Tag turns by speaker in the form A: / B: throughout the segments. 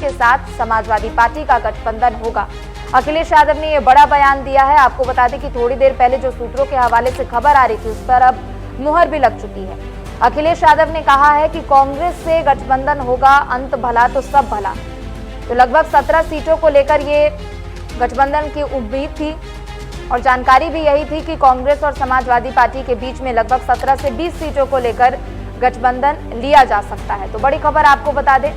A: के साथ समाजवादी पार्टी का गठबंधन होगा। अखिलेश यादव ने यह बड़ा बयान दिया है। आपको बता दें कि थोड़ी देर पहले जो सूत्रों के हवाले से खबर आ रही थी उस पर अब मुहर भी लग चुकी है। अखिलेश यादव ने कहा है कि कांग्रेस से गठबंधन होगा, अंत भला तो सब भला। तो लगभग 17 सीटों को लेकर ये गठबंधन की उम्मीद थी और जानकारी भी यही थी कि कांग्रेस और समाजवादी पार्टी के बीच में लगभग 17 से 20 सीटों को लेकर गठबंधन लिया जा सकता है। तो बड़ी खबर आपको बता दें,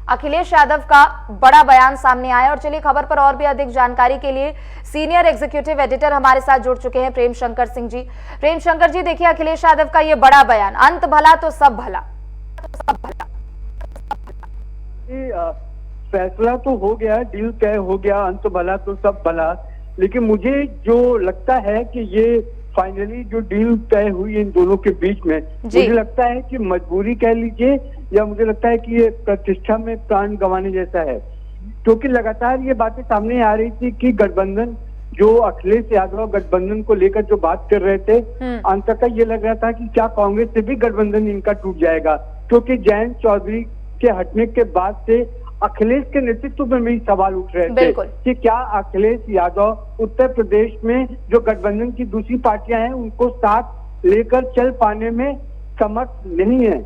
A: अखिलेश यादव का बड़ा बयान सामने आया। और चलिए खबर पर और भी अधिक जानकारी के लिए सीनियर एग्जीक्यूटिव एडिटर हमारे साथ जुड़ चुके हैं प्रेम शंकर सिंह जी। प्रेम शंकर जी, देखिए अखिलेश यादव का ये बड़ा बयान, अंत भला तो सब भला।
B: फैसला तो हो गया, डील तय हो गया, अंत भला तो सब भला। लेकिन मुझे जो लगता है कि ये फाइनली जो डील तय हुई इन दोनों के बीच में, मुझे लगता है कि मजबूरी कह लीजिए या मुझे लगता है कि ये प्रतिष्ठा में प्राण गंवाने जैसा है। क्योंकि लगातार ये बातें सामने आ रही थी कि गठबंधन, जो अखिलेश यादव गठबंधन को लेकर जो बात कर रहे थे, अंततः ये लग रहा था कि क्या कांग्रेस से भी गठबंधन इनका टूट जाएगा। क्योंकि जयंत चौधरी के हटने के बाद से अखिलेश के नेतृत्व में भी सवाल उठ रहे थे कि क्या अखिलेश यादव उत्तर प्रदेश में जो गठबंधन की दूसरी पार्टियां हैं उनको साथ लेकर चल पाने में समर्थ नहीं है।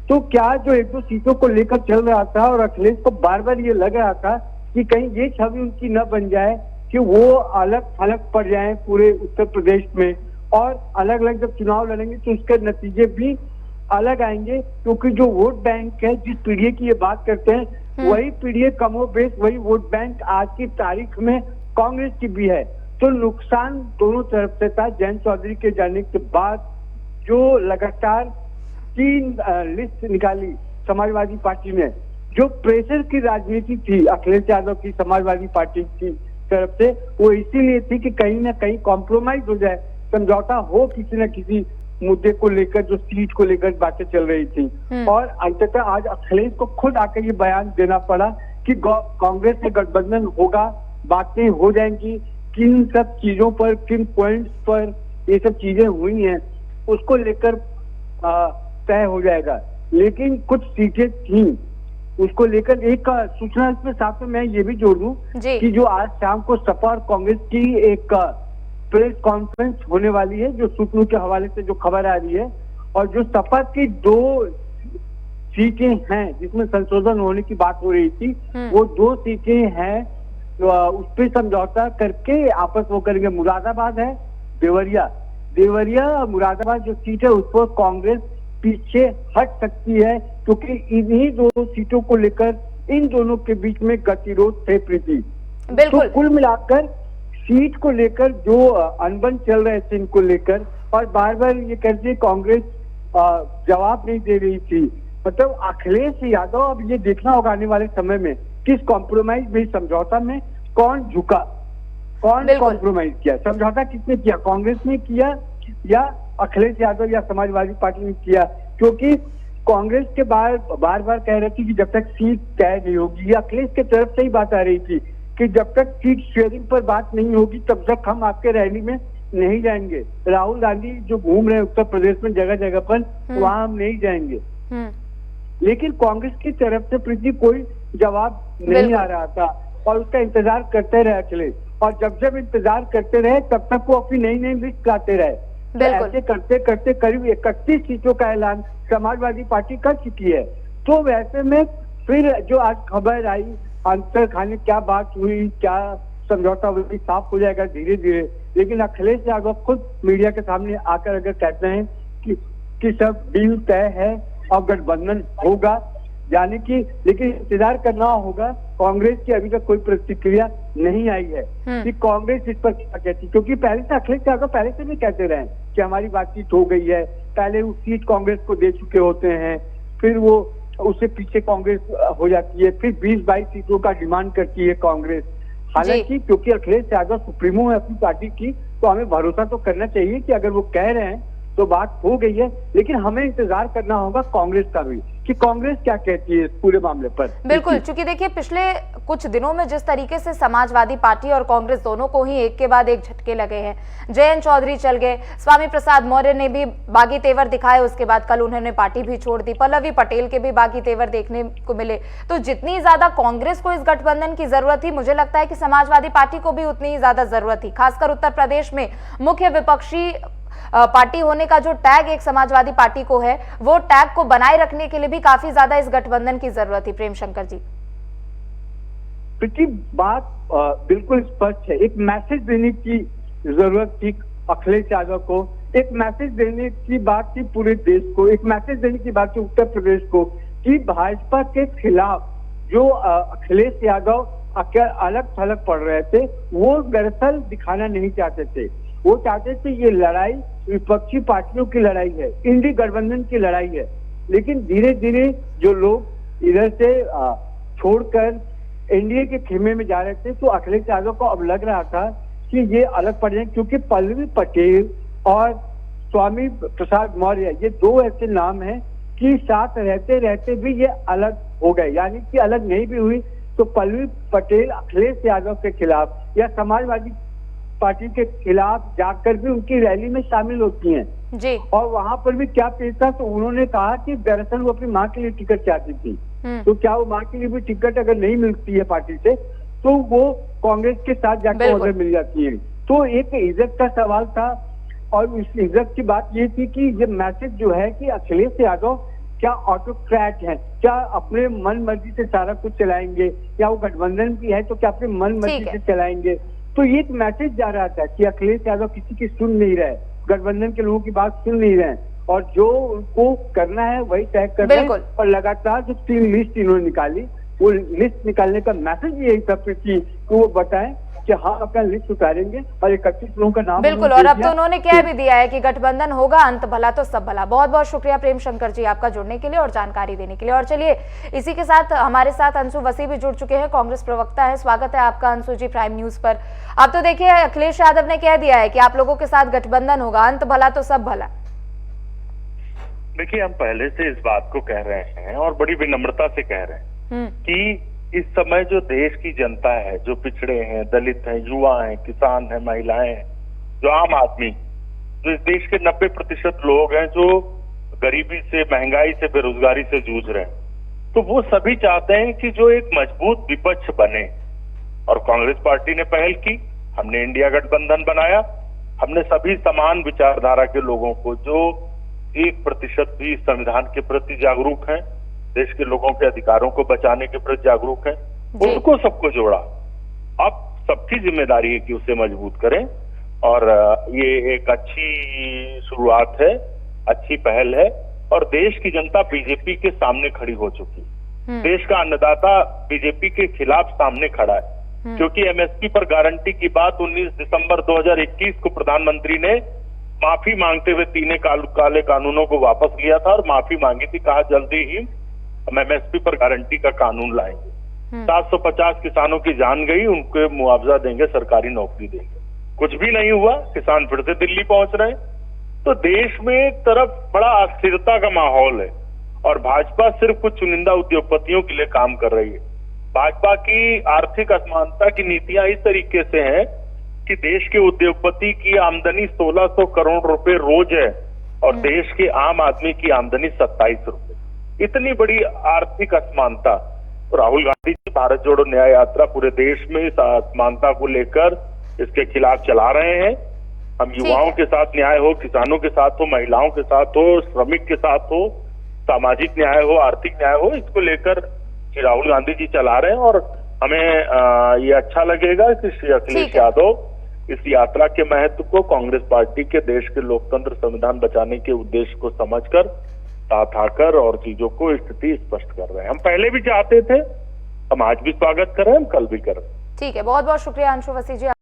B: तो क्या जो 1-2 सीटों को लेकर चल रहा था और अखिलेश को बार बार ये लग रहा था कि कहीं ये छवि उनकी न बन जाए कि वो अलग अलग पड़ जाए पूरे उत्तर प्रदेश में, और अलग अलग जब चुनाव लड़ेंगे तो उसके नतीजे भी अलग आएंगे। क्योंकि जो वोट बैंक है, जिस पीढ़ी की ये बात करते हैं, वही पीढ़ी कमोबेश वही वोट बैंक आज की तारीख में कांग्रेस की भी है। तो नुकसान दोनों तरफ से था। जयंत चौधरी के जाने के बाद जो लगातार 3 लिस्ट निकाली समाजवादी पार्टी ने, जो प्रेशर की राजनीति थी अखिलेश यादव की समाजवादी पार्टी की तरफ से, वो इसीलिए थी कि कहीं ना कहीं कॉम्प्रोमाइज हो जाए, समझौता हो किसी न किसी मुद्दे को लेकर, जो सीट को लेकर बातें चल रही थी। और अंततः आज अखिलेश को खुद आकर ये बयान देना पड़ा कि कांग्रेस से गठबंधन होगा, बातें हो जाएंगी, किन सब चीजों पर, किन पॉइंट्स पर ये सब चीजें हुई हैं उसको लेकर तय हो जाएगा। लेकिन कुछ सीटें थी उसको लेकर एक सूचना इसमें साथ में मैं ये भी जोड़ दूं कि जो आज शाम को सपा और कांग्रेस की एक प्रेस कॉन्फ्रेंस होने वाली है, जो सूत्रों के हवाले से जो खबर आ रही है, और जो सपा की 2 सीटें हैं जिसमें संशोधन होने की बात हो रही थी, वो 2 सीटें हैं उस पर समझौता करके आपस वो करेंगे। मुरादाबाद है, देवरिया मुरादाबाद जो सीट है उस पर कांग्रेस पीछे हट सकती है, क्योंकि इन्हीं 2 सीटों को लेकर इन दोनों के बीच में गतिरोध थे। प्रीति, तो कुल मिलाकर सीट को लेकर जो अनबन चल रहे थे इनको लेकर, और बार बार ये कहते कांग्रेस जवाब नहीं दे रही थी। मतलब अखिलेश यादव अब ये देखना होगा आने वाले समय में किस कॉम्प्रोमाइज में, समझौता में कौन झुका, कौन कॉम्प्रोमाइज किया, समझौता किसने किया, कांग्रेस ने किया या अखिलेश यादव या समाजवादी पार्टी ने किया। क्योंकि कांग्रेस के बार बार कह रही थी कि जब तक सीट तय नहीं होगी, या अखिलेश की तरफ से ही बात आ रही थी कि जब तक सीट शेयरिंग पर बात नहीं होगी तब तक हम आपके रैली में नहीं जाएंगे। राहुल गांधी जो घूम रहे हैं उत्तर प्रदेश में जगह जगह पर, वहां हम नहीं जाएंगे। लेकिन कांग्रेस की तरफ से प्रीति कोई जवाब नहीं आ रहा था और उसका इंतजार करते रहे अखिलेश, और जब इंतजार करते रहे तब तक वो अपनी नई लिस्ट लाते रहे। तो ऐसे करते करते करीब 31 सीटों का ऐलान समाजवादी पार्टी कर चुकी है। तो वैसे में फिर जो आज खबर आई अंतर खाने क्या बात हुई, क्या समझौता हुई, साफ हो जाएगा धीरे धीरे। लेकिन अखिलेश यादव खुद मीडिया के सामने आकर अगर कहते हैं कि सब डील तय है और गठबंधन होगा, यानी कि, लेकिन इंतजार करना होगा। कांग्रेस की अभी तक कोई प्रतिक्रिया नहीं आई है कि कांग्रेस इस पर क्या कहती, क्योंकि पहले से अखिलेश यादव पहले से भी कहते रहे कि हमारी बातचीत हो गई है, पहले वो सीट कांग्रेस को दे चुके होते हैं, फिर वो उससे पीछे कांग्रेस हो जाती है, फिर 20-22 सीटों का डिमांड करती है कांग्रेस। हालांकि क्योंकि अखिलेश यादव सुप्रीमो है अपनी पार्टी की, तो हमें भरोसा तो करना चाहिए कि अगर वो कह रहे हैं तो बात हो गई है, लेकिन हमें इंतजार करना होगा कांग्रेस का भी कि कांग्रेस क्या कहती है इस पूरे मामले पर।
A: बिल्कुल, क्योंकि देखिए पिछले कुछ दिनों में जिस तरीके से समाजवादी पार्टी और कांग्रेस दोनों को ही एक के बाद एक झटके लगे हैं, जयंत चौधरी चल गए, स्वामी प्रसाद मौर्य ने भी बागी तेवर दिखाए, उसके बाद कल उन्होंने पार्टी भी छोड़ दी, पल्लवी पटेल के भी बागी तेवर देखने को मिले। तो जितनी ज्यादा कांग्रेस को इस गठबंधन की जरूरत थी, मुझे लगता है कि समाजवादी पार्टी को भी उतनी ही ज्यादा जरूरत थी। खासकर उत्तर प्रदेश में मुख्य विपक्षी पार्टी होने का जो टैग एक समाजवादी पार्टी को है, वो टैग को बनाए रखने के लिए भी काफी ज्यादा इस गठबंधन की जरूरत थी। प्रेम शंकर जी,
B: प्रीति, बात बिल्कुल स्पष्ट है। एक मैसेज देने की जरूरत थी अखिलेश यादव को, एक मैसेज देने की बात थी पूरे देश को, एक मैसेज देने की बात थी उत्तर प्रदेश को कि भाजपा के खिलाफ जो अखिलेश यादव अलग थलग पड़ रहे थे, वो दरअसल दिखाना नहीं चाहते थे। वो चाहते थे ये लड़ाई विपक्षी पार्टियों की लड़ाई है, इंडी गठबंधन की लड़ाई है। लेकिन धीरे धीरे जो लोग इधर से छोड़कर एनडीए के खेमे में जा रहे थे, तो अखिलेश यादव को अब लग रहा था कि ये अलग पड़ जाए, क्योंकि पल्लवी पटेल और स्वामी प्रसाद मौर्य ये दो ऐसे नाम हैं कि साथ रहते रहते भी ये अलग हो गए, यानी कि अलग नहीं भी हुई तो पल्लवी पटेल अखिलेश यादव के खिलाफ या समाजवादी पार्टी के खिलाफ जाकर भी उनकी रैली में शामिल होती हैं
A: जी।
B: और वहां पर भी क्या पेश था, तो उन्होंने कहा कि दरअसल वो अपनी मां के लिए टिकट चाहती थी, तो क्या वो मां के लिए भी टिकट अगर नहीं मिलती है पार्टी से, तो वो कांग्रेस के साथ जाकर उधर मिल जाती है। तो एक इज्जत का सवाल था, और इस इज्जत की बात ये थी कि ये मैसेज जो है कि अखिलेश यादव क्या ऑटोक्रेट है, क्या अपने मन मर्जी से सारा कुछ चलाएंगे, या वो गठबंधन भी है तो क्या अपने मन मर्जी से चलाएंगे। तो ये एक मैसेज जा रहा था कि अखिलेश यादव किसी की सुन नहीं रहे, गठबंधन के लोगों की बात सुन नहीं रहे, और जो उनको करना है वही तय कर रहे हैं। और लगातार जो 3 लिस्ट इन्होंने निकाली, वो लिस्ट निकालने का मैसेज यही था कि वो बताएं कि हाँ अपना लिस्ट उतारेंगे और 31 लोगों का नाम।
A: बिल्कुल, और अब तो उन्होंने कह भी दिया है कि गठबंधन होगा, अंत भला तो सब भला। बहुत बहुत शुक्रिया प्रेम शंकर जी आपका जुड़ने के लिए और जानकारी देने के लिए। और चलिए इसी के साथ हमारे साथ अंशु वसी भी जुड़ चुके हैं, कांग्रेस प्रवक्ता है। स्वागत है आपका अंशु जी प्राइम न्यूज पर। अब तो देखिए अखिलेश यादव ने कह दिया है कि आप लोगों के साथ गठबंधन होगा, अंत भला तो सब भला।
C: देखिए, हम पहले से इस बात को कह रहे हैं और बड़ी विनम्रता से कह रहे हैं कि इस समय जो देश की जनता है, जो पिछड़े हैं, दलित हैं, युवा हैं, किसान हैं, महिलाएं हैं, जो आम आदमी, जो इस देश के 90% लोग हैं जो गरीबी से, महंगाई से, बेरोजगारी से जूझ रहे हैं, तो वो सभी चाहते हैं कि जो एक मजबूत विपक्ष बने। और कांग्रेस पार्टी ने पहल की, हमने इंडिया गठबंधन बनाया, हमने सभी समान विचारधारा के लोगों को, जो 1% भी संविधान के प्रति जागरूक हैं, देश के लोगों के अधिकारों को बचाने के प्रति जागरूक है, उनको सबको जोड़ा। अब सबकी जिम्मेदारी है कि उसे मजबूत करें, और ये एक अच्छी शुरुआत है, अच्छी पहल है, और देश की जनता बीजेपी के सामने खड़ी हो चुकी है। देश का अन्नदाता बीजेपी के खिलाफ सामने खड़ा है, क्योंकि एमएसपी पर गारंटी की बात 19 दिसंबर 2021 को प्रधानमंत्री ने माफी मांगते हुए 3 काले कानूनों को वापस लिया था और माफी मांगी थी, कहा जल्दी ही हम एमएसपी पर गारंटी का कानून लाएंगे। 750 किसानों की जान गई, उनको मुआवजा देंगे, सरकारी नौकरी देंगे। कुछ भी नहीं हुआ, किसान फिर से दिल्ली पहुंच रहे हैं। तो देश में एक तरफ बड़ा अस्थिरता का माहौल है, और भाजपा सिर्फ कुछ चुनिंदा उद्योगपतियों के लिए काम कर रही है। भाजपा की आर्थिक असमानता की नीतियां इस तरीके से हैं कि देश के उद्योगपति की आमदनी 1600 करोड़ रुपए रोज है, और देश के आम आदमी की आमदनी 27 रुपए। इतनी बड़ी आर्थिक असमानता। तो राहुल गांधी जी भारत जोड़ो न्याय यात्रा पूरे देश में इस असमानता को लेकर इसके खिलाफ चला रहे हैं। हम युवाओं के साथ न्याय हो, किसानों के साथ हो, महिलाओं के साथ हो, श्रमिक के साथ हो, सामाजिक न्याय हो, आर्थिक न्याय हो, इसको लेकर राहुल गांधी जी चला रहे हैं। और हमें ये अच्छा लगेगा कि श्री अखिलेश यादव इस यात्रा के महत्व को, कांग्रेस पार्टी के देश के लोकतंत्र संविधान बचाने के उद्देश्य को समझकर साथ आकर और चीजों को स्थिति स्पष्ट कर रहे हैं। हम पहले भी चाहते थे, हम आज भी स्वागत कर रहे हैं, हम कल भी कर रहे हैं।
A: ठीक है, बहुत बहुत शुक्रिया अंशु वसी जी।